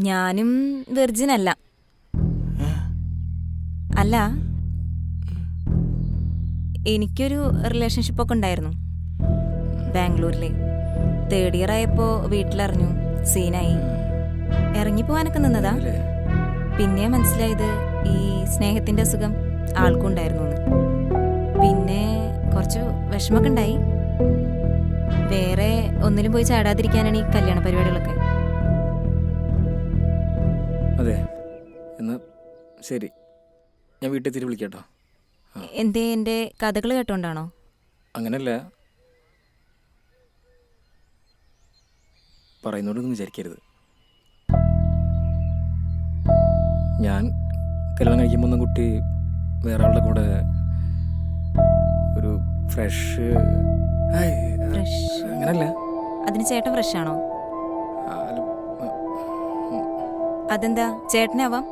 ഞാനും വെർജിൻ അല്ല. അല്ല, എനിക്കൊരു റിലേഷൻഷിപ്പൊക്കെ ഉണ്ടായിരുന്നു ബാംഗ്ലൂരിൽ. 3rd ഇയർ ആയപ്പോൾ വീട്ടിലറിഞ്ഞു, സീനായി. ഇറങ്ങിപ്പോവാനൊക്കെ നിന്നതാ. പിന്നെ മനസ്സിലായത് ഈ സ്നേഹത്തിൻ്റെ അസുഖം ആൾക്കും ഉണ്ടായിരുന്നു എന്ന്. പിന്നെ കുറച്ച് വിഷമമൊക്കെ ഉണ്ടായി. വേറെ ഒന്നിലും പോയി ചാടാതിരിക്കാനാണ് ഈ കല്യാണ പരിപാടികളൊക്കെ. അതെ, എന്നാ ശരി, ഞാൻ വീട്ടിൽ തിരി വിളിക്കാട്ടോ. എന്തേ, എൻ്റെ കഥകൾ കേട്ടോണ്ടാണോ? അങ്ങനല്ല, പറയുന്നോടൊന്നും വിചാരിക്കരുത്. ഞാൻ കല്യാണം കഴിക്കുമ്പോൾ ഒന്നും കുട്ടി വേറെ ആളുടെ കൂടെ ഒരു ഫ്രഷ് അങ്ങനല്ല. അതിന് ചേട്ടൻ ഫ്രഷ് ആണോ? ആ, അല്ല, അതെന്താ, ചേട്ടനാവാം.